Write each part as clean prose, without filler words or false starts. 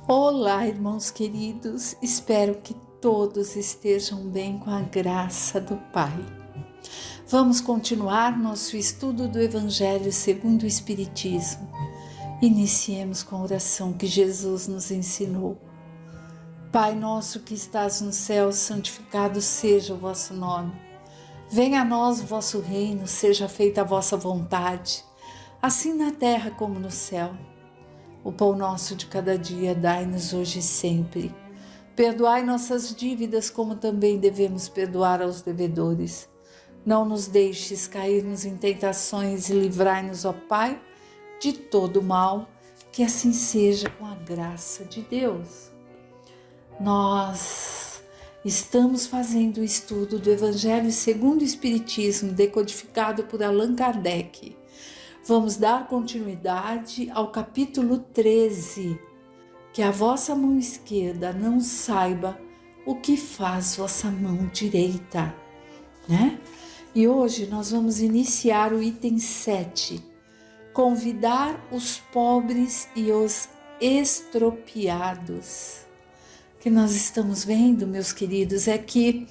Olá, irmãos queridos, espero que todos estejam bem com a graça do Pai. Vamos continuar nosso estudo do Evangelho segundo o Espiritismo. Iniciemos com a oração que Jesus nos ensinou. Pai nosso que estás no céu, santificado seja o vosso nome. Venha a nós o vosso reino, seja feita a vossa vontade, assim na terra como no céu. O pão nosso de cada dia dai-nos hoje e sempre. Perdoai nossas dívidas, como também devemos perdoar aos devedores. Não nos deixes cairmos em tentações e livrai-nos, ó Pai, de todo mal, que assim seja com a graça de Deus. Nós estamos fazendo o estudo do Evangelho segundo o Espiritismo, decodificado por Allan Kardec. Vamos dar continuidade ao capítulo 13, que a vossa mão esquerda não saiba o que faz vossa mão direita, né? E hoje nós vamos iniciar o item 7, convidar os pobres e os estropiados. O que nós estamos vendo, meus queridos, é que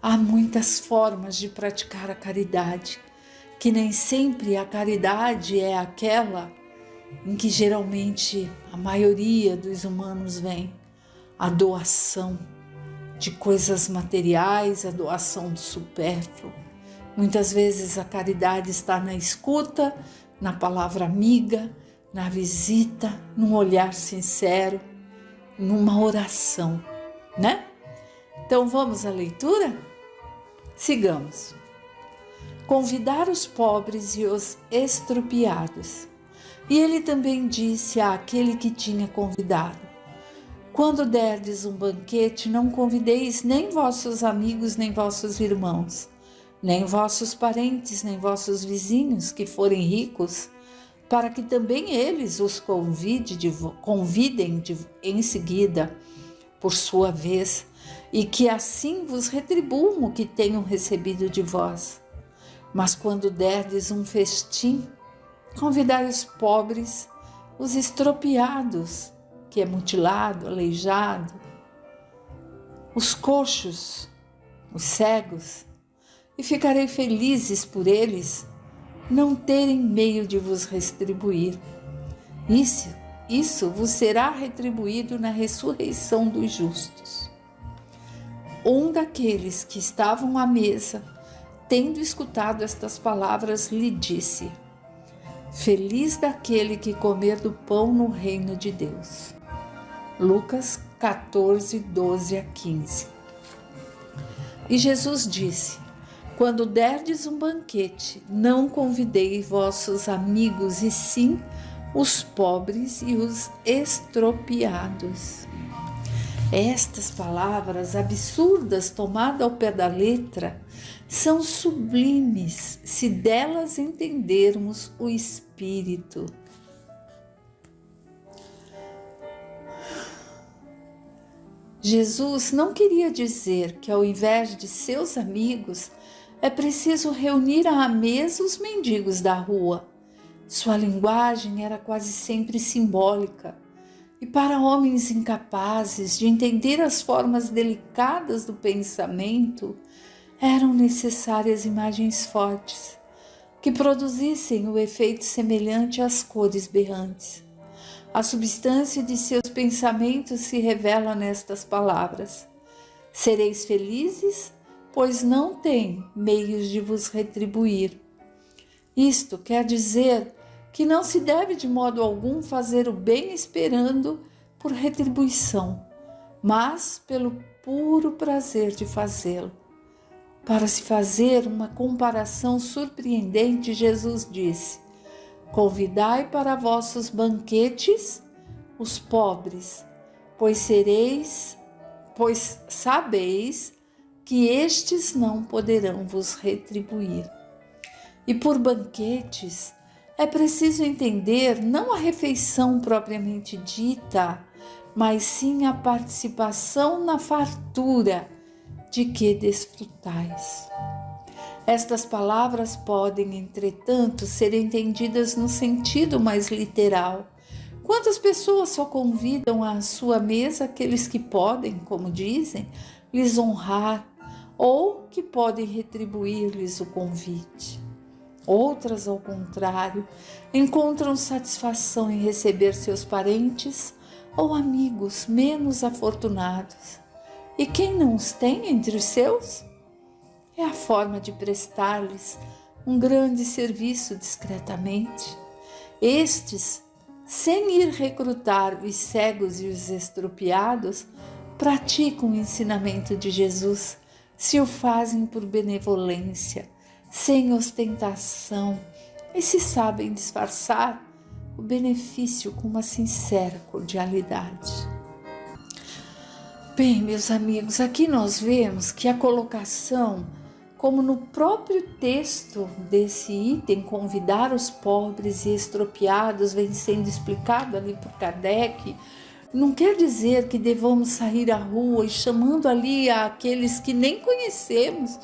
há muitas formas de praticar a caridade, que nem sempre a caridade é aquela em que geralmente a maioria dos humanos vem, a doação de coisas materiais, a doação do supérfluo. Muitas vezes a caridade está na escuta, na palavra amiga, na visita, num olhar sincero, numa oração, né? Então vamos à leitura? Sigamos. Convidar os pobres e os estropiados. E ele também disse àquele que tinha convidado: quando derdes um banquete, não convideis nem vossos amigos, nem vossos irmãos, nem vossos parentes, nem vossos vizinhos, que forem ricos, para que também eles os convidem em seguida, por sua vez, e que assim vos retribuam o que tenham recebido de vós. Mas quando derdes um festim, convidai os pobres, os estropiados, que é mutilado, aleijado, os coxos, os cegos, e ficarei felizes por eles não terem meio de vos retribuir. Isso vos será retribuído na ressurreição dos justos. Um daqueles que estavam à mesa, tendo escutado estas palavras, lhe disse: feliz daquele que comer do pão no reino de Deus. Lucas 14, 12 a 15. E Jesus disse: quando derdes um banquete, não convidei vossos amigos, e sim os pobres e os estropiados. Estas palavras absurdas, tomadas ao pé da letra, são sublimes se delas entendermos o espírito. Jesus não queria dizer que, ao invés de seus amigos, é preciso reunir à mesa os mendigos da rua. Sua linguagem era quase sempre simbólica. E para homens incapazes de entender as formas delicadas do pensamento, eram necessárias imagens fortes, que produzissem o efeito semelhante às cores berrantes. A substância de seus pensamentos se revela nestas palavras: sereis felizes, pois não têm meios de vos retribuir. Isto quer dizer que não se deve de modo algum fazer o bem esperando por retribuição, mas pelo puro prazer de fazê-lo. Para se fazer uma comparação surpreendente, Jesus disse: convidai para vossos banquetes os pobres, pois sabeis que estes não poderão vos retribuir. E por banquetes é preciso entender não a refeição propriamente dita, mas sim a participação na fartura de que desfrutais. Estas palavras podem, entretanto, ser entendidas no sentido mais literal, Quantas pessoas só convidam à sua mesa aqueles que podem, como dizem, lhes honrar ou que podem retribuir-lhes o convite. Outras, ao contrário, encontram satisfação em receber seus parentes ou amigos menos afortunados. E quem não os tem entre os seus? É a forma de prestar-lhes um grande serviço discretamente. Estes, sem ir recrutar os cegos e os estropiados, praticam o ensinamento de Jesus, se o fazem por benevolência, sem ostentação, e se sabem disfarçar o benefício com uma sincera cordialidade. Bem, meus amigos, aqui nós vemos que a colocação, como no próprio texto desse item, convidar os pobres e estropiados, vem sendo explicado ali por Kardec, não quer dizer que devamos sair à rua e chamando ali aqueles que nem conhecemos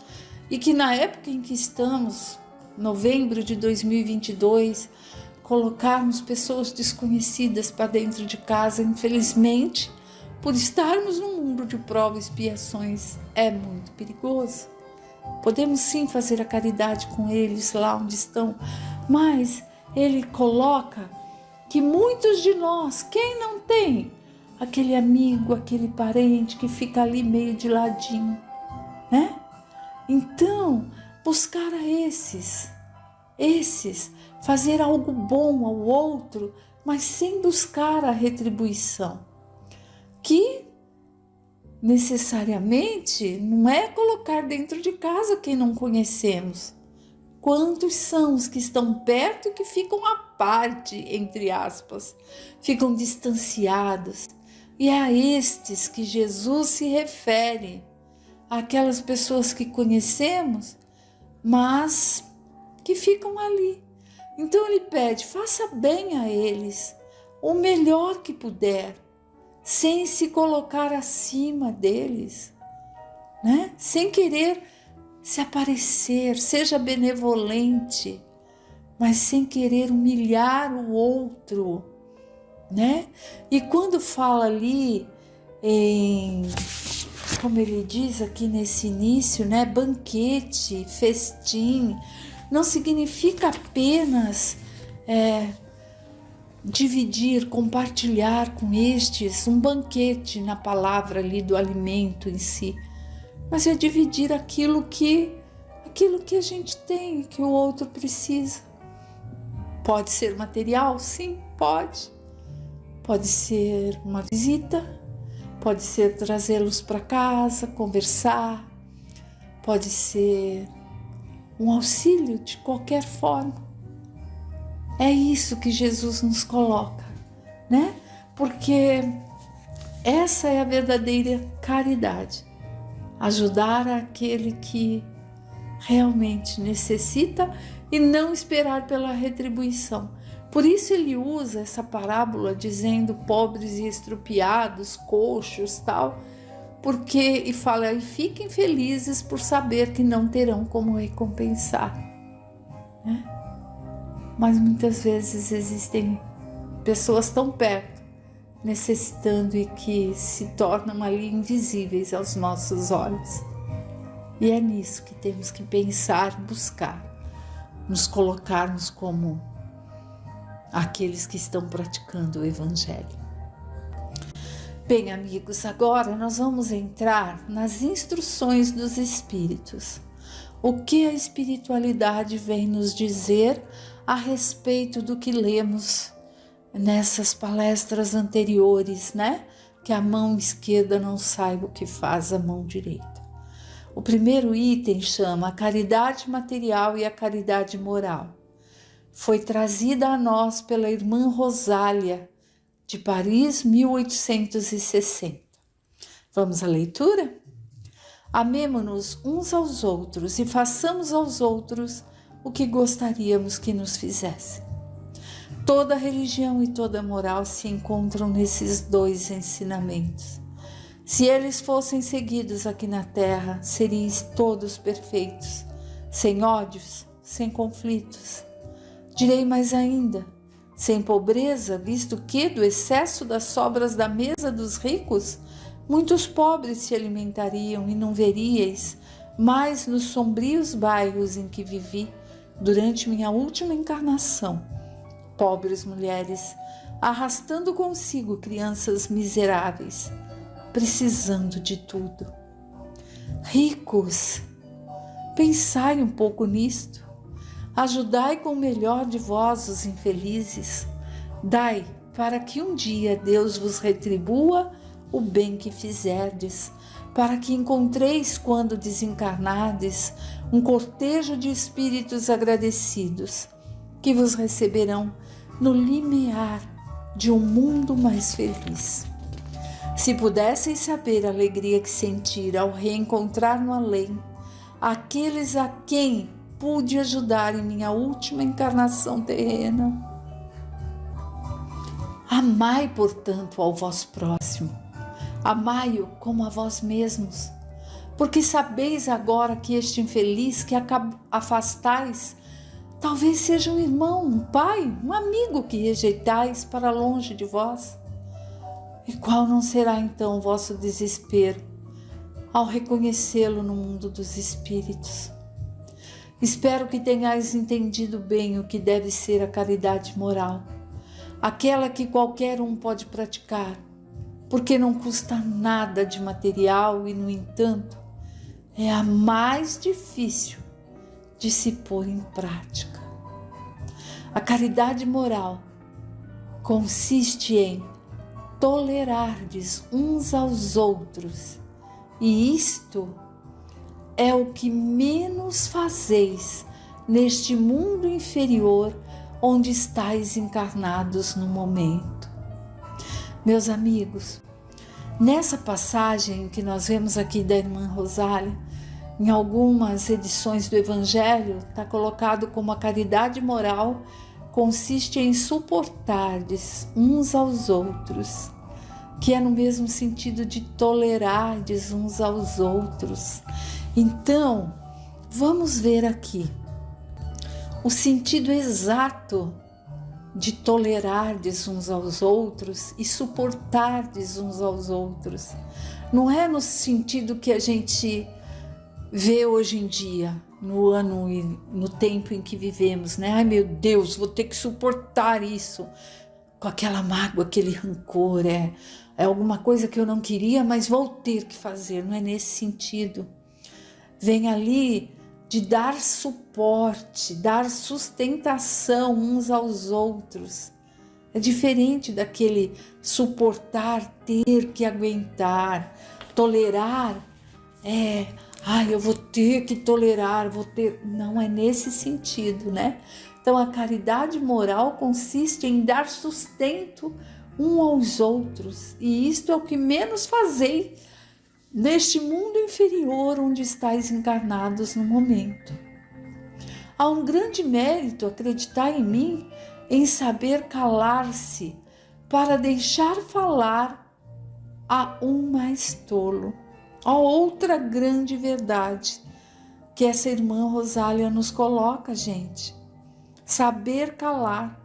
e que na época em que estamos, novembro de 2022, colocarmos pessoas desconhecidas para dentro de casa. Infelizmente, por estarmos num mundo de provas e expiações, é muito perigoso. Podemos sim fazer a caridade com eles lá onde estão, mas ele coloca que muitos de nós, quem não tem aquele amigo, aquele parente que fica ali meio de ladinho, né? Então, buscar a esses, fazer algo bom ao outro, mas sem buscar a retribuição, que necessariamente não é colocar dentro de casa quem não conhecemos. Quantos são os que estão perto e que ficam à parte, entre aspas, ficam distanciados? E é a estes que Jesus se refere, aquelas pessoas que conhecemos, mas que ficam ali. Então ele pede, faça bem a eles, o melhor que puder, sem se colocar acima deles, né? Sem querer se aparecer, seja benevolente, mas sem querer humilhar o outro, né? E quando fala ali como ele diz aqui nesse início, né? Banquete, festim, não significa apenas dividir, compartilhar com estes um banquete na palavra ali do alimento em si, mas é dividir aquilo que a gente tem, que o outro precisa. Pode ser material? Sim, pode. Pode ser uma visita, pode ser trazê-los para casa, conversar, pode ser um auxílio de qualquer forma. É isso que Jesus nos coloca, né? Porque essa é a verdadeira caridade. Ajudar aquele que realmente necessita e não esperar pela retribuição. Por isso ele usa essa parábola dizendo pobres e estrupiados, coxos, tal, e fala, e fiquem felizes por saber que não terão como recompensar, né? Mas muitas vezes existem pessoas tão perto, necessitando e que se tornam ali invisíveis aos nossos olhos. E é nisso que temos que pensar, buscar, nos colocarmos como aqueles que estão praticando o Evangelho. Bem, amigos, agora nós vamos entrar nas instruções dos Espíritos. O que a espiritualidade vem nos dizer a respeito do que lemos nessas palestras anteriores, né? Que a mão esquerda não saiba o que faz a mão direita. O primeiro item chama a caridade material e a caridade moral. Foi trazida a nós pela irmã Rosália, de Paris, 1860. Vamos à leitura? Amemo-nos uns aos outros e façamos aos outros o que gostaríamos que nos fizessem. Toda religião e toda moral se encontram nesses dois ensinamentos. Se eles fossem seguidos aqui na terra, seríeis todos perfeitos, sem ódios, sem conflitos. Direi mais ainda, sem pobreza, visto que, do excesso das sobras da mesa dos ricos, muitos pobres se alimentariam e não veríeis mais nos sombrios bairros em que vivi durante minha última encarnação. Pobres mulheres, arrastando consigo crianças miseráveis, precisando de tudo. Ricos, pensai um pouco nisto. Ajudai com o melhor de vós os infelizes. Dai para que um dia Deus vos retribua o bem que fizerdes, para que encontreis, quando desencarnardes, um cortejo de espíritos agradecidos, que vos receberão no limiar de um mundo mais feliz. Se pudesseis saber a alegria que sentir ao reencontrar no além aqueles a quem pude ajudar em minha última encarnação terrena. Amai, portanto, ao vosso próximo. Amai-o como a vós mesmos, porque sabeis agora que este infeliz que afastais talvez seja um irmão, um pai, um amigo que rejeitais para longe de vós. E qual não será então o vosso desespero ao reconhecê-lo no mundo dos espíritos? Espero que tenhais entendido bem o que deve ser a caridade moral, aquela que qualquer um pode praticar, porque não custa nada de material e, no entanto, é a mais difícil de se pôr em prática. A moral consiste em tolerardes uns aos outros, e isto é o que menos fazeis neste mundo inferior onde estáis encarnados no momento. Meus amigos, nessa passagem que nós vemos aqui da irmã Rosália, em algumas edições do Evangelho, está colocado como a caridade moral consiste em suportardes uns aos outros, que é no mesmo sentido de tolerardes uns aos outros. Então, vamos ver aqui o sentido exato de tolerardes uns aos outros e suportardes uns aos outros. Não é no sentido que a gente vê hoje em dia, no ano e no tempo em que vivemos, né? Ai, meu Deus, vou ter que suportar isso, com aquela mágoa, aquele rancor, é alguma coisa que eu não queria, mas vou ter que fazer. Não é nesse sentido. Vem ali de dar suporte, dar sustentação uns aos outros. É diferente daquele suportar, ter que aguentar. Tolerar eu vou ter que tolerar, Não é nesse sentido, né? Então a caridade moral consiste em dar sustento um aos outros, e isto é o que menos fazeis neste mundo inferior onde estáis encarnados no momento. Há um grande mérito, acreditar em mim, em saber calar-se para deixar falar a um mais tolo. Há outra grande verdade que essa irmã Rosália nos coloca, gente. Saber calar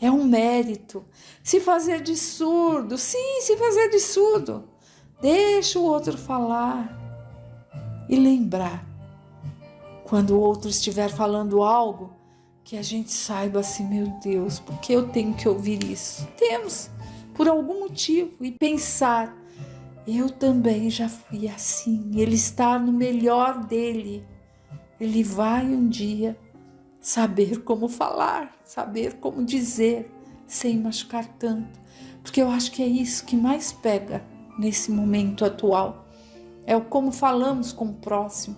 é um mérito. Se fazer de surdo, sim, se fazer de surdo. Deixa o outro falar e lembrar, quando o outro estiver falando algo, que a gente saiba assim, meu Deus, por que eu tenho que ouvir isso? Temos, por algum motivo, e pensar, eu também já fui assim. Ele está no melhor dele. Ele vai um dia saber como falar, saber como dizer, sem machucar tanto, porque eu acho que é isso que mais pega nesse momento atual, é o como falamos com o próximo,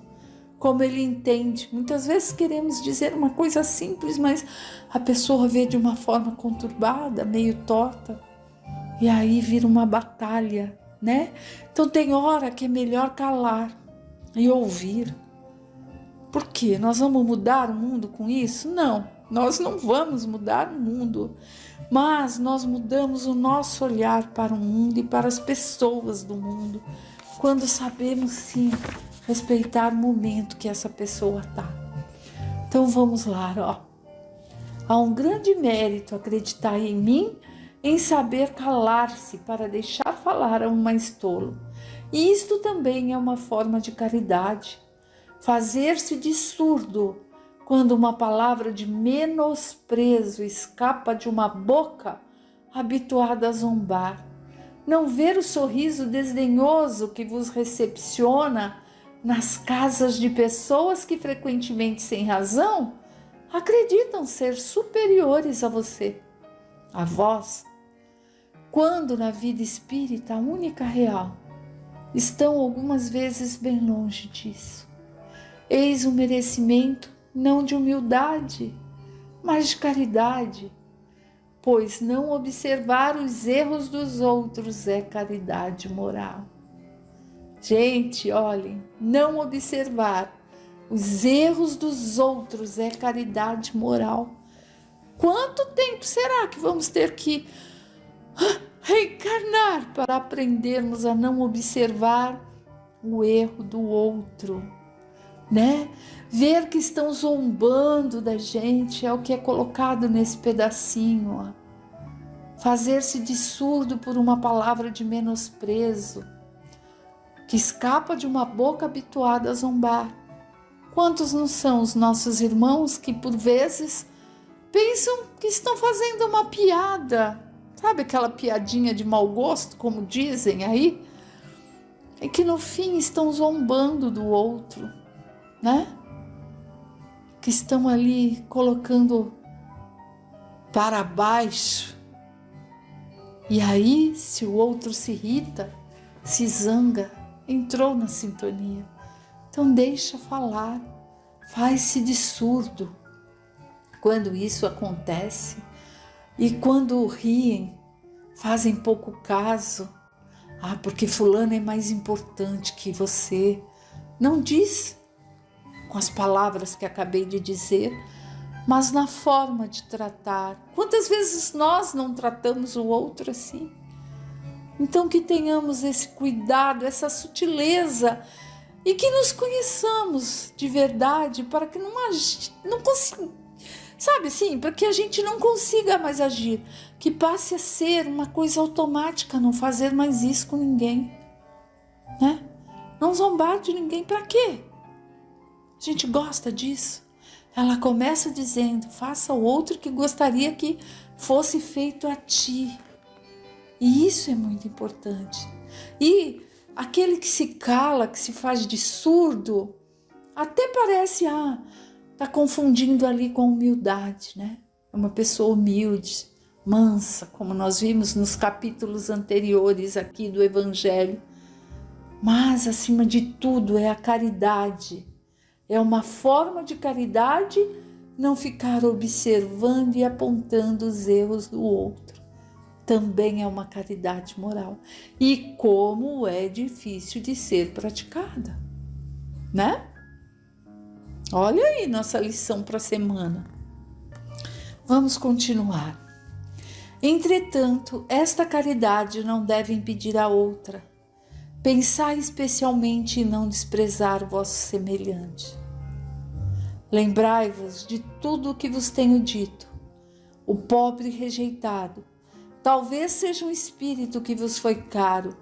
como ele entende. Muitas vezes queremos dizer uma coisa simples, mas a pessoa vê de uma forma conturbada, meio torta, e aí vira uma batalha, né? Então tem hora que é melhor calar e ouvir. Por quê? Nós vamos mudar o mundo com isso? Não, nós não vamos mudar o mundo, mas nós mudamos o nosso olhar para o mundo e para as pessoas do mundo, quando sabemos sim respeitar o momento que essa pessoa está. Então vamos lá, Há um grande mérito acreditar em mim, em saber calar-se para deixar falar a um mais tolo. E isto também é uma forma de caridade. Fazer-se de surdo quando uma palavra de menosprezo escapa de uma boca habituada a zombar. Não ver o sorriso desdenhoso que vos recepciona nas casas de pessoas que frequentemente, sem razão, acreditam ser superiores a você, a vós, quando na vida espírita a única real, estão algumas vezes bem longe disso. Eis o merecimento não de humildade, mas de caridade, pois não observar os erros dos outros é caridade moral. Gente, olhem, não observar os erros dos outros é caridade moral. Quanto tempo será que vamos ter que reencarnar para aprendermos a não observar o erro do outro, né? Ver que estão zombando da gente é o que é colocado nesse pedacinho, ó. Fazer-se de surdo por uma palavra de menosprezo que escapa de uma boca habituada a zombar. Quantos não são os nossos irmãos que por vezes pensam que estão fazendo uma piada, sabe aquela piadinha de mau gosto, como dizem aí, e que no fim estão zombando do outro, né? Que estão ali colocando para baixo. E aí, se o outro se irrita, se zanga, entrou na sintonia. Então deixa falar, faz-se de surdo quando isso acontece. E quando riem, fazem pouco caso. Ah, porque fulano é mais importante que você. Não diz com as palavras que acabei de dizer, mas na forma de tratar. Quantas vezes nós não tratamos o outro assim? Então que tenhamos esse cuidado, essa sutileza e que nos conheçamos de verdade para que não consiga, sabe assim, para que a gente não consiga mais agir, que passe a ser uma coisa automática, não fazer mais isso com ninguém, né? Não zombar de ninguém, para quê? A gente gosta disso. Ela começa dizendo, faça o outro que gostaria que fosse feito a ti. E isso é muito importante. E aquele que se cala, que se faz de surdo, até parece, tá confundindo ali com humildade, né? É uma pessoa humilde, mansa, como nós vimos nos capítulos anteriores aqui do Evangelho. Mas, acima de tudo, é a caridade. É uma forma de caridade não ficar observando e apontando os erros do outro. Também é uma caridade moral. E como é difícil de ser praticada, né? Olha aí nossa lição para a semana. Vamos continuar. Entretanto, esta caridade não deve impedir a outra. Pensai especialmente em não desprezar o vosso semelhante. Lembrai-vos de tudo o que vos tenho dito. O pobre rejeitado talvez seja um espírito que vos foi caro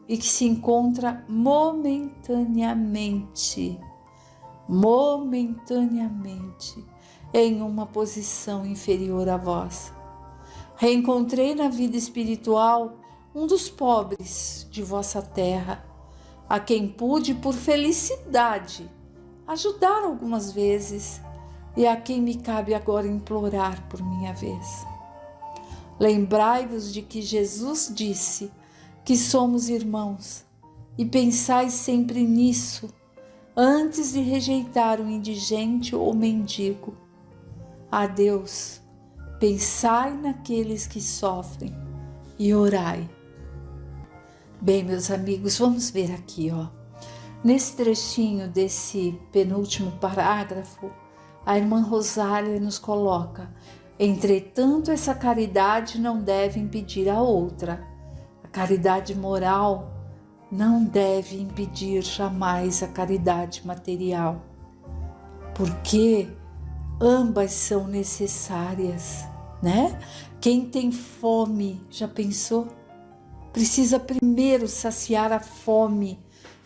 e que se encontra momentaneamente em uma posição inferior à vossa. Reencontrei na vida espiritual um dos pobres de vossa terra, a quem pude, por felicidade, ajudar algumas vezes e a quem me cabe agora implorar por minha vez. Lembrai-vos de que Jesus disse que somos irmãos e pensai sempre nisso antes de rejeitar um indigente ou mendigo. Adeus, pensai naqueles que sofrem e orai. Bem, meus amigos, vamos ver aqui, nesse trechinho desse penúltimo parágrafo, a irmã Rosália nos coloca: entretanto, essa caridade não deve impedir a outra. A caridade moral não deve impedir jamais a caridade material. Porque Ambas são necessárias, né? Quem tem fome, já pensou? Precisa primeiro saciar a fome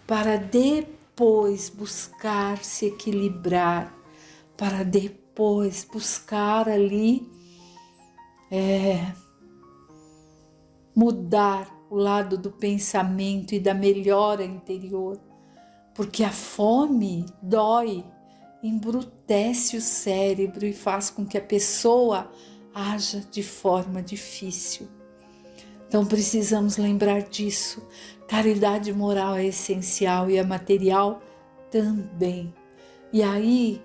para depois buscar se equilibrar, para depois buscar ali mudar o lado do pensamento e da melhora interior, porque a fome dói, embrutece o cérebro e faz com que a pessoa haja de forma difícil. Então precisamos lembrar disso. Caridade moral é essencial e a material também. E aí,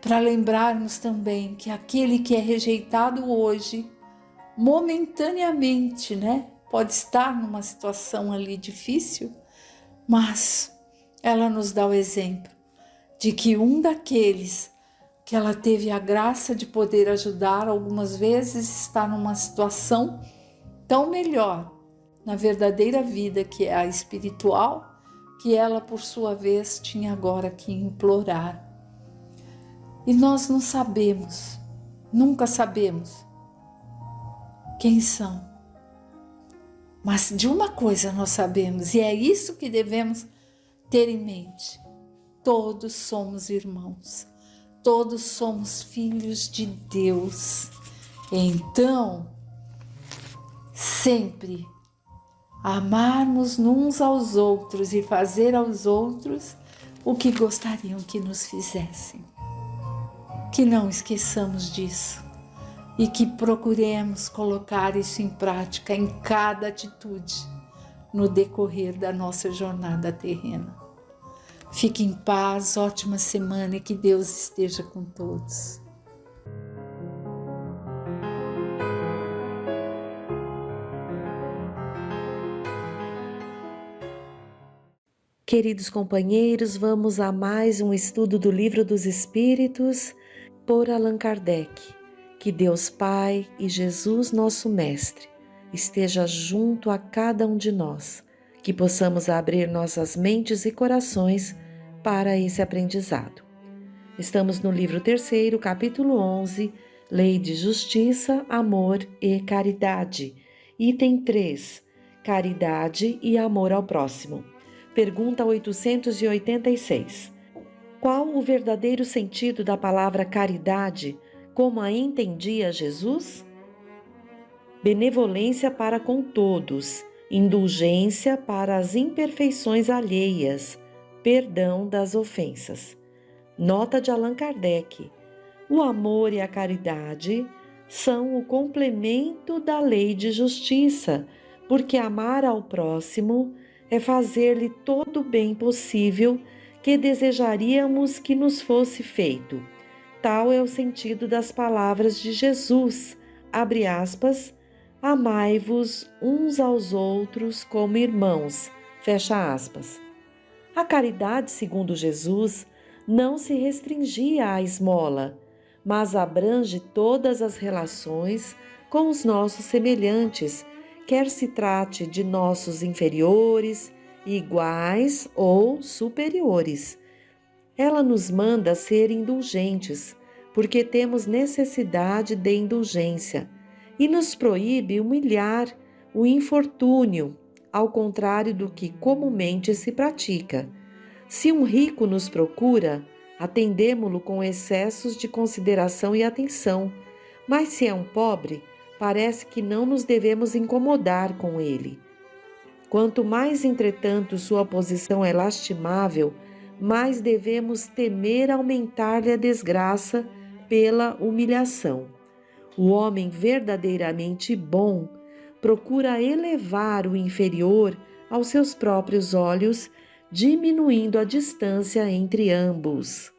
para lembrarmos também que aquele que é rejeitado hoje, momentaneamente, né, pode estar numa situação ali difícil, mas ela nos dá o exemplo de que um daqueles que ela teve a graça de poder ajudar, algumas vezes está numa situação tão melhor na verdadeira vida, que é a espiritual, que ela, por sua vez, tinha agora que implorar. E nós não sabemos, nunca sabemos quem são. Mas de uma coisa nós sabemos, e é isso que devemos ter em mente: todos somos irmãos, todos somos filhos de Deus. Então, sempre amarmos uns aos outros e fazer aos outros o que gostariam que nos fizessem. Que não esqueçamos disso e que procuremos colocar isso em prática em cada atitude no decorrer da nossa jornada terrena. Fique em paz, ótima semana e que Deus esteja com todos. Queridos companheiros, vamos a mais um estudo do Livro dos Espíritos por Allan Kardec. Que Deus Pai e Jesus, nosso Mestre, esteja junto a cada um de nós, que possamos abrir nossas mentes e corações para esse aprendizado. Estamos no livro 3º, capítulo 11, Lei de Justiça, Amor e Caridade. Item 3, Caridade e Amor ao Próximo. Pergunta 886. Qual o verdadeiro sentido da palavra caridade, como a entendia Jesus? Benevolência para com todos, indulgência para as imperfeições alheias, perdão das ofensas. Nota de Allan Kardec. O amor e a caridade são o complemento da lei de justiça, porque amar ao próximo é fazer-lhe todo o bem possível que desejaríamos que nos fosse feito. Tal é o sentido das palavras de Jesus, abre aspas, amai-vos uns aos outros como irmãos, fecha aspas. A caridade, segundo Jesus, não se restringia à esmola, mas abrange todas as relações com os nossos semelhantes, quer se trate de nossos inferiores, iguais ou superiores. Ela nos manda ser indulgentes, porque temos necessidade de indulgência, e nos proíbe humilhar o infortúnio, ao contrário do que comumente se pratica. Se um rico nos procura, atendemo-lo com excessos de consideração e atenção, mas se é um pobre, parece que não nos devemos incomodar com ele. Quanto mais, entretanto, sua posição é lastimável, mais devemos temer aumentar-lhe a desgraça pela humilhação. O homem verdadeiramente bom procura elevar o inferior aos seus próprios olhos, diminuindo a distância entre ambos.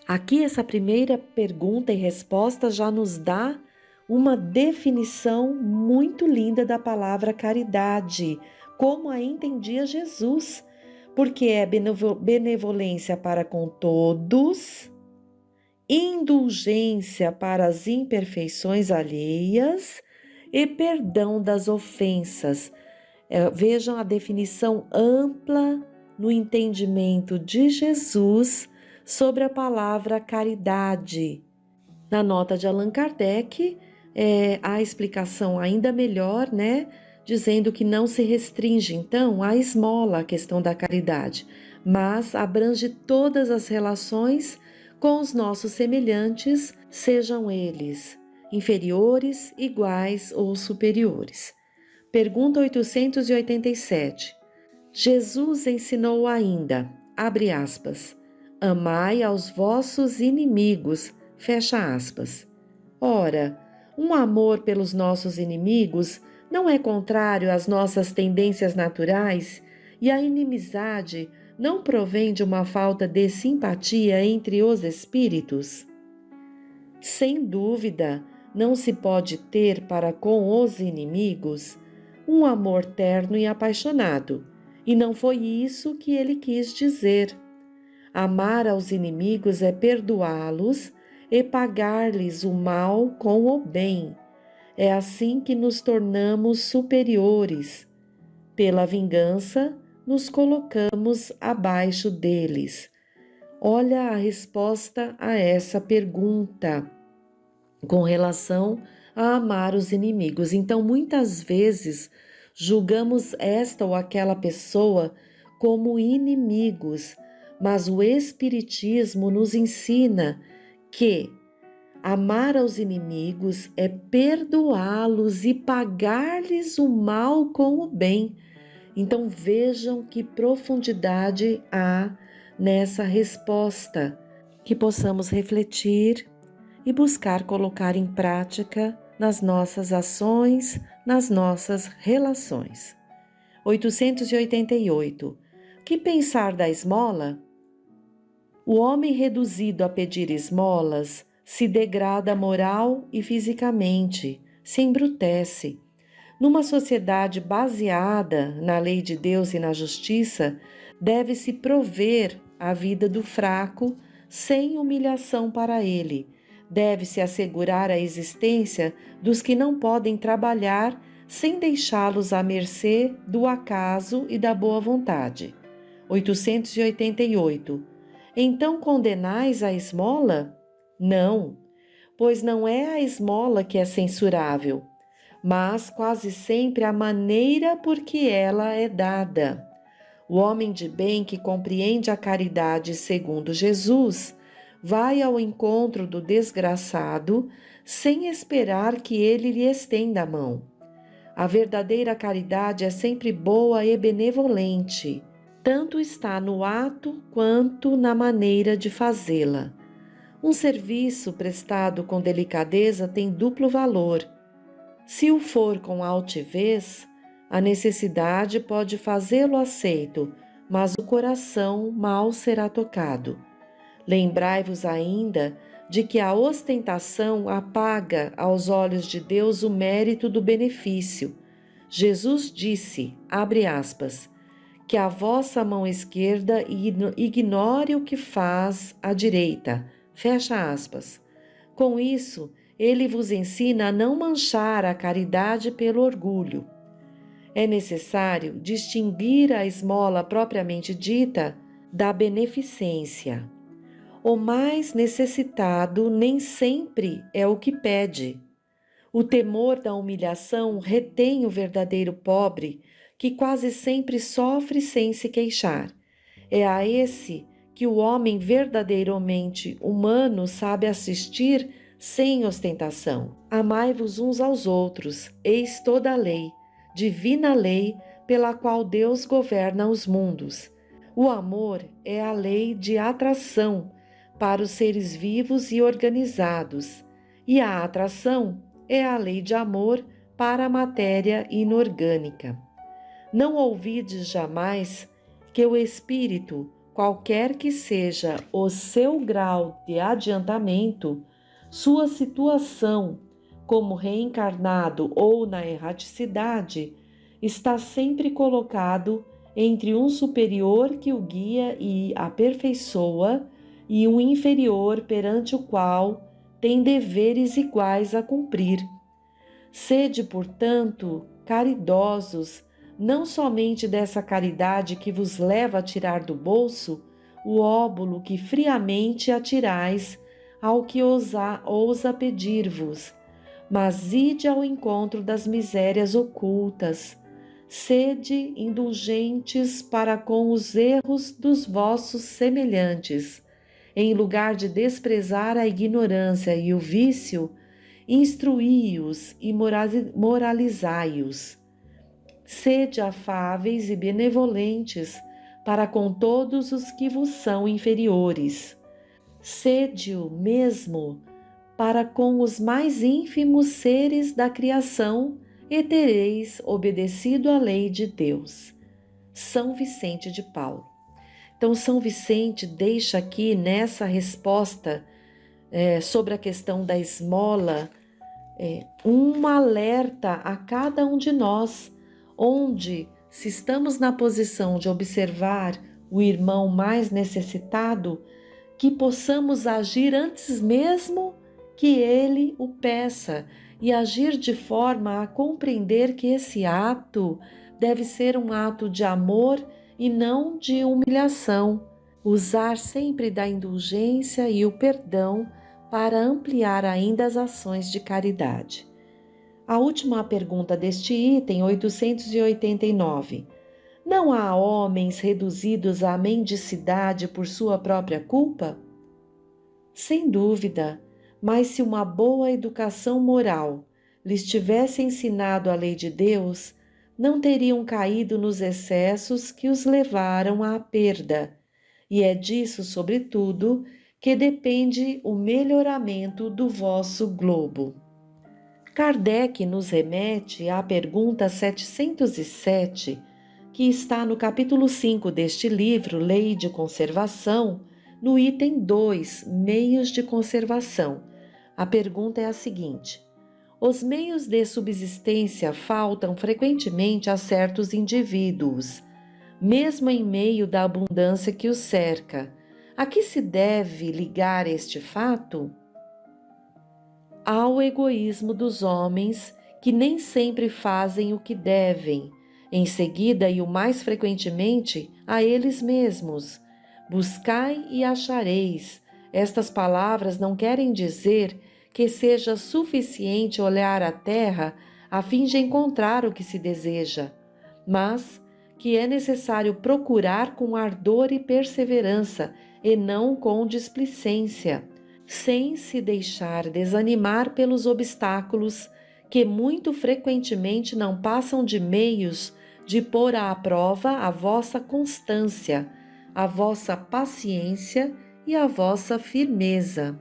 Aqui essa primeira pergunta e resposta já nos dá uma definição muito linda da palavra caridade, como a entendia Jesus, porque é benevolência para com todos, indulgência para as imperfeições alheias e perdão das ofensas. Vejam a definição ampla no entendimento de Jesus sobre a palavra caridade. Na nota de Allan Kardec, há a explicação ainda melhor, né? Dizendo que não se restringe, então, à esmola a questão da caridade, mas abrange todas as relações com os nossos semelhantes, sejam eles inferiores, iguais ou superiores. Pergunta 887. Jesus ensinou ainda, abre aspas, amai aos vossos inimigos, fecha aspas. Ora, um amor pelos nossos inimigos não é contrário às nossas tendências naturais e a inimizade não provém de uma falta de simpatia entre os espíritos? Sem dúvida, não se pode ter para com os inimigos um amor terno e apaixonado, e não foi isso que ele quis dizer. Amar aos inimigos é perdoá-los e pagar-lhes o mal com o bem. É assim que nos tornamos superiores. Pela vingança, nos colocamos abaixo deles. Olha a resposta a essa pergunta com relação a amar os inimigos. Então, muitas vezes, julgamos esta ou aquela pessoa como inimigos, mas o Espiritismo nos ensina que amar aos inimigos é perdoá-los e pagar-lhes o mal com o bem. Então vejam que profundidade há nessa resposta, que possamos refletir e buscar colocar em prática nas nossas ações, nas nossas relações. 888. Que pensar da esmola? O homem reduzido a pedir esmolas se degrada moral e fisicamente, se embrutece. Numa sociedade baseada na lei de Deus e na justiça, deve-se prover a vida do fraco sem humilhação para ele. Deve-se assegurar a existência dos que não podem trabalhar sem deixá-los à mercê do acaso e da boa vontade. 888. Então condenais a esmola? Não, pois não é a esmola que é censurável, mas quase sempre a maneira por que ela é dada. O homem de bem que compreende a caridade segundo Jesus vai ao encontro do desgraçado sem esperar que ele lhe estenda a mão. A verdadeira caridade é sempre boa e benevolente, tanto está no ato quanto na maneira de fazê-la. Um serviço prestado com delicadeza tem duplo valor. Se o for com altivez, a necessidade pode fazê-lo aceito, mas o coração mal será tocado. Lembrai-vos ainda de que a ostentação apaga aos olhos de Deus o mérito do benefício. Jesus disse, abre aspas, que a vossa mão esquerda ignore o que faz a direita, fecha aspas. Com isso, ele vos ensina a não manchar a caridade pelo orgulho. É necessário distinguir a esmola propriamente dita da beneficência. O mais necessitado nem sempre é o que pede. O temor da humilhação retém o verdadeiro pobre, que quase sempre sofre sem se queixar. É a esse que o homem verdadeiramente humano sabe assistir sem ostentação. Amai-vos uns aos outros, eis toda a lei, divina lei pela qual Deus governa os mundos. O amor é a lei de atração para os seres vivos e organizados, e a atração é a lei de amor para a matéria inorgânica. Não ouvides jamais que o espírito, qualquer que seja o seu grau de adiantamento, sua situação como reencarnado ou na erraticidade, está sempre colocado entre um superior que o guia e aperfeiçoa e um inferior perante o qual tem deveres iguais a cumprir. Sede, portanto, caridosos, não somente dessa caridade que vos leva a tirar do bolso o óbolo que friamente atirais ao que ousa pedir-vos, mas ide ao encontro das misérias ocultas. Sede indulgentes para com os erros dos vossos semelhantes. Em lugar de desprezar a ignorância e o vício, instruí-os e moralizai-os. Sede afáveis e benevolentes para com todos os que vos são inferiores. Sede-o mesmo para com os mais ínfimos seres da criação e tereis obedecido à lei de Deus. São Vicente de Paulo. Então, São Vicente deixa aqui nessa resposta sobre a questão da esmola um alerta a cada um de nós, onde, se estamos na posição de observar o irmão mais necessitado, que possamos agir antes mesmo que ele o peça e agir de forma a compreender que esse ato deve ser um ato de amor e não de humilhação. Usar sempre da indulgência e o perdão para ampliar ainda as ações de caridade. A última pergunta deste item, 889. Não há homens reduzidos à mendicidade por sua própria culpa? Sem dúvida, mas se uma boa educação moral lhes tivesse ensinado a lei de Deus, não teriam caído nos excessos que os levaram à perda, e é disso, sobretudo, que depende o melhoramento do vosso globo. Kardec nos remete à pergunta 707, que está no capítulo 5 deste livro, Lei de Conservação, no item 2, Meios de Conservação. A pergunta é a seguinte: os meios de subsistência faltam frequentemente a certos indivíduos, mesmo em meio da abundância que os cerca. A que se deve ligar este fato? Ao egoísmo dos homens, que nem sempre fazem o que devem, em seguida e o mais frequentemente a eles mesmos. Buscai e achareis. Estas palavras não querem dizer que seja suficiente olhar a terra a fim de encontrar o que se deseja, mas que é necessário procurar com ardor e perseverança e não com displicência, sem se deixar desanimar pelos obstáculos que muito frequentemente não passam de meios de pôr à prova a vossa constância, a vossa paciência e a vossa firmeza.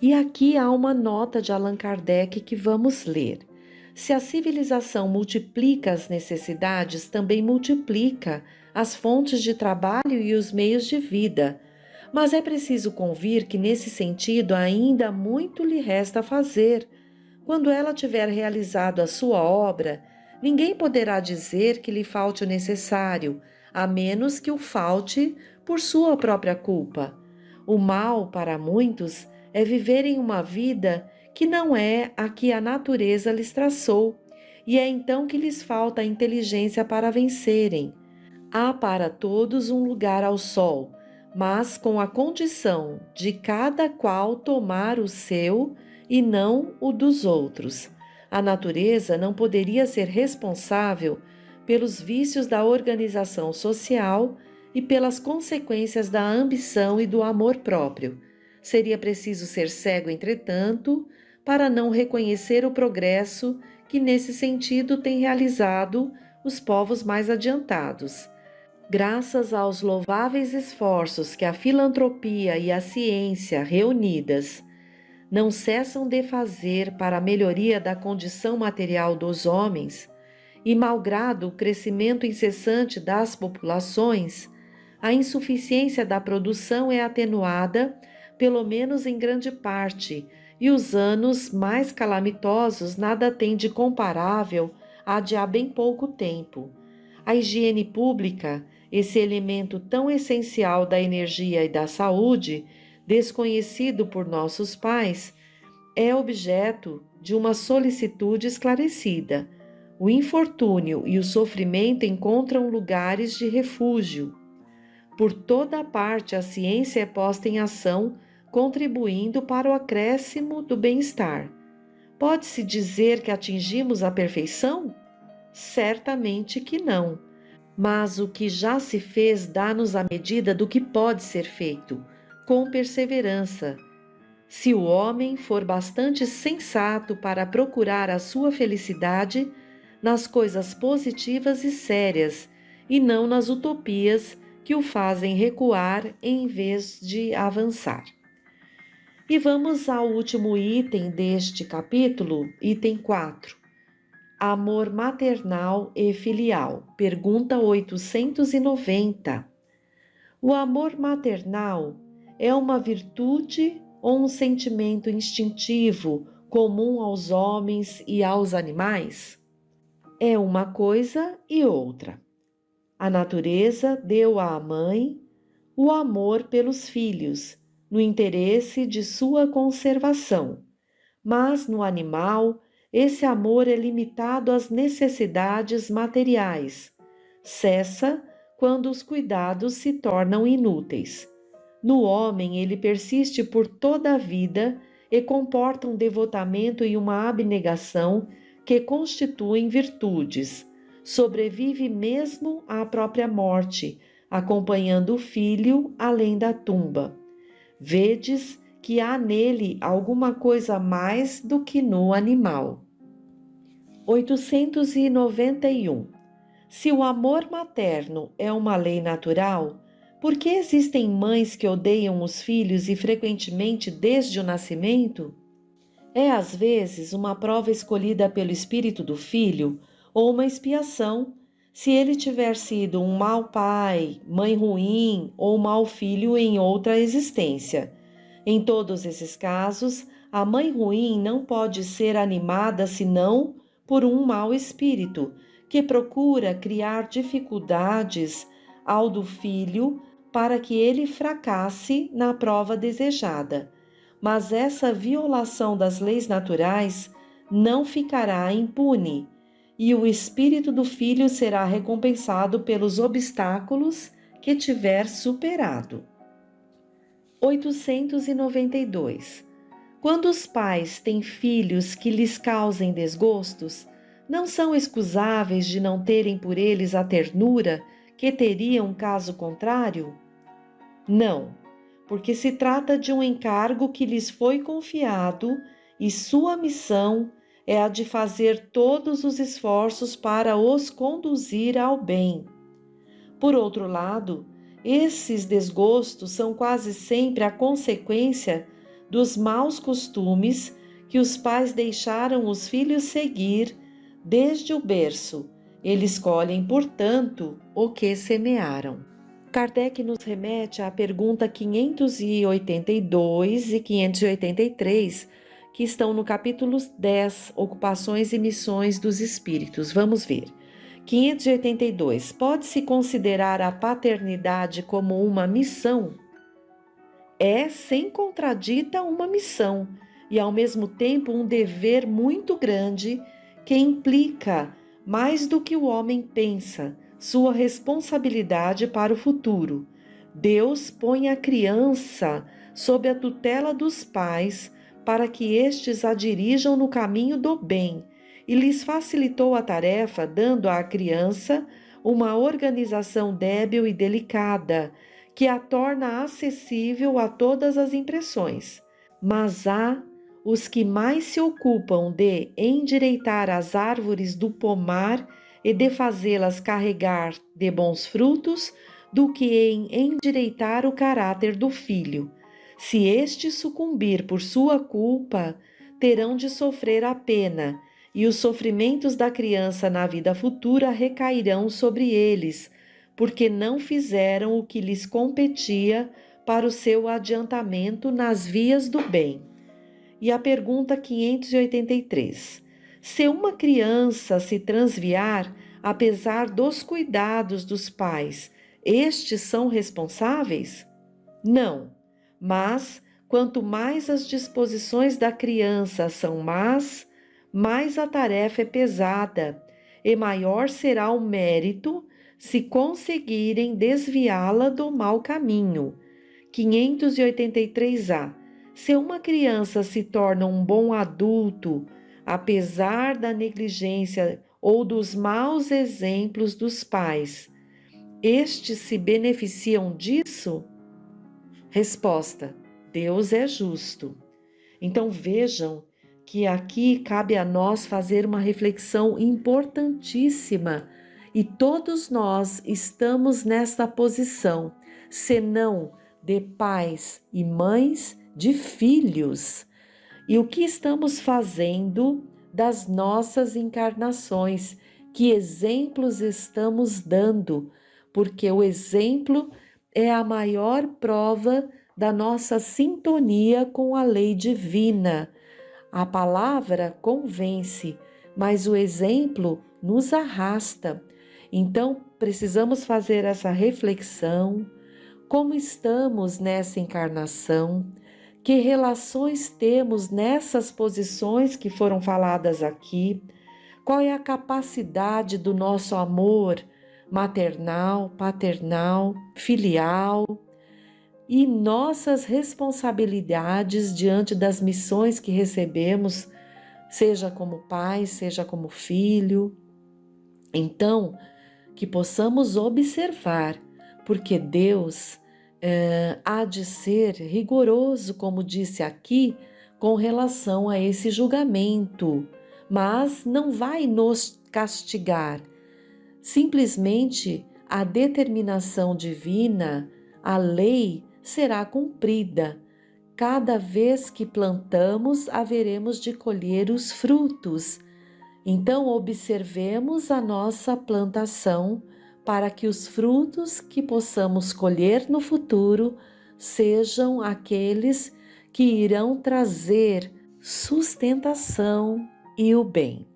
E aqui há uma nota de Allan Kardec que vamos ler. Se a civilização multiplica as necessidades, também multiplica as fontes de trabalho e os meios de vida. Mas é preciso convir que, nesse sentido, ainda muito lhe resta fazer. Quando ela tiver realizado a sua obra, ninguém poderá dizer que lhe falte o necessário, a menos que o falte por sua própria culpa. O mal, para muitos, é viverem uma vida que não é a que a natureza lhes traçou, e é então que lhes falta a inteligência para vencerem. Há para todos um lugar ao sol, mas com a condição de cada qual tomar o seu e não o dos outros. A natureza não poderia ser responsável pelos vícios da organização social e pelas consequências da ambição e do amor próprio. Seria preciso ser cego, entretanto, para não reconhecer o progresso que nesse sentido tem realizado os povos mais adiantados. Graças aos louváveis esforços que a filantropia e a ciência reunidas não cessam de fazer para a melhoria da condição material dos homens, e malgrado o crescimento incessante das populações, a insuficiência da produção é atenuada, pelo menos em grande parte, e os anos mais calamitosos nada têm de comparável a de há bem pouco tempo. A higiene pública, esse elemento tão essencial da energia e da saúde, desconhecido por nossos pais, é objeto de uma solicitude esclarecida. O infortúnio e o sofrimento encontram lugares de refúgio. Por toda parte a ciência é posta em ação, contribuindo para o acréscimo do bem-estar. Pode-se dizer que atingimos a perfeição? Certamente que não. Mas o que já se fez dá-nos a medida do que pode ser feito, com perseverança. Se o homem for bastante sensato para procurar a sua felicidade nas coisas positivas e sérias, e não nas utopias que o fazem recuar em vez de avançar. E vamos ao último item deste capítulo, item 4. Amor maternal e filial. Pergunta 890. O amor maternal é uma virtude ou um sentimento instintivo comum aos homens e aos animais? É uma coisa e outra. A natureza deu à mãe o amor pelos filhos, no interesse de sua conservação, mas no animal, esse amor é limitado às necessidades materiais. Cessa quando os cuidados se tornam inúteis. No homem, ele persiste por toda a vida e comporta um devotamento e uma abnegação que constituem virtudes. Sobrevive mesmo à própria morte, acompanhando o filho além da tumba. Vedes que há nele alguma coisa mais do que no animal. 891. Se o amor materno é uma lei natural, por que existem mães que odeiam os filhos e frequentemente desde o nascimento? É às vezes uma prova escolhida pelo espírito do filho ou uma expiação, se ele tiver sido um mau pai, mãe ruim ou mau filho em outra existência. Em todos esses casos, a mãe ruim não pode ser animada senão por um mau espírito, que procura criar dificuldades ao do filho para que ele fracasse na prova desejada. Mas essa violação das leis naturais não ficará impune, e o espírito do filho será recompensado pelos obstáculos que tiver superado. 892. Quando os pais têm filhos que lhes causem desgostos, não são excusáveis de não terem por eles a ternura que teriam caso contrário? Não, porque se trata de um encargo que lhes foi confiado e sua missão é a de fazer todos os esforços para os conduzir ao bem. Por outro lado, esses desgostos são quase sempre a consequência dos maus costumes que os pais deixaram os filhos seguir desde o berço. Eles colhem, portanto, o que semearam. Kardec nos remete à pergunta 582 e 583, que estão no capítulo 10, Ocupações e Missões dos Espíritos. Vamos ver. 582. Pode-se considerar a paternidade como uma missão? É, sem contradita, uma missão e, ao mesmo tempo, um dever muito grande que implica, mais do que o homem pensa, sua responsabilidade para o futuro. Deus põe a criança sob a tutela dos pais para que estes a dirijam no caminho do bem e lhes facilitou a tarefa dando à criança uma organização débil e delicada que a torna acessível a todas as impressões. Mas há os que mais se ocupam de endireitar as árvores do pomar e de fazê-las carregar de bons frutos do que em endireitar o caráter do filho. Se este sucumbir por sua culpa, terão de sofrer a pena, e os sofrimentos da criança na vida futura recairão sobre eles, porque não fizeram o que lhes competia para o seu adiantamento nas vias do bem. E a pergunta 583. Se uma criança se transviar, apesar dos cuidados dos pais, estes são responsáveis? Não, mas quanto mais as disposições da criança são más, mais a tarefa é pesada, e maior será o mérito se conseguirem desviá-la do mau caminho. 583A. Se uma criança se torna um bom adulto, apesar da negligência ou dos maus exemplos dos pais, estes se beneficiam disso? Resposta: Deus é justo. Então vejam que aqui cabe a nós fazer uma reflexão importantíssima e todos nós estamos nessa posição, senão de pais e mães, de filhos. E o que estamos fazendo das nossas encarnações? Que exemplos estamos dando? Porque o exemplo é a maior prova da nossa sintonia com a lei divina. A palavra convence, mas o exemplo nos arrasta. Então, precisamos fazer essa reflexão. Como estamos nessa encarnação? Que relações temos nessas posições que foram faladas aqui? Qual é a capacidade do nosso amor maternal, paternal, filial? E nossas responsabilidades diante das missões que recebemos, seja como pai, seja como filho. Então, que possamos observar, porque Deus há de ser rigoroso, como disse aqui, com relação a esse julgamento, mas não vai nos castigar. Simplesmente a determinação divina, a lei, será cumprida. Cada vez que plantamos, haveremos de colher os frutos. Então, observemos a nossa plantação para que os frutos que possamos colher no futuro sejam aqueles que irão trazer sustentação e o bem.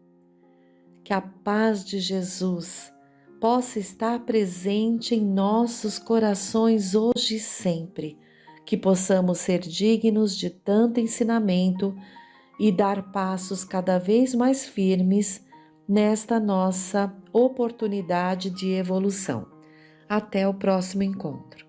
Que a paz de Jesus possa estar presente em nossos corações hoje e sempre, que possamos ser dignos de tanto ensinamento e dar passos cada vez mais firmes nesta nossa oportunidade de evolução. Até o próximo encontro.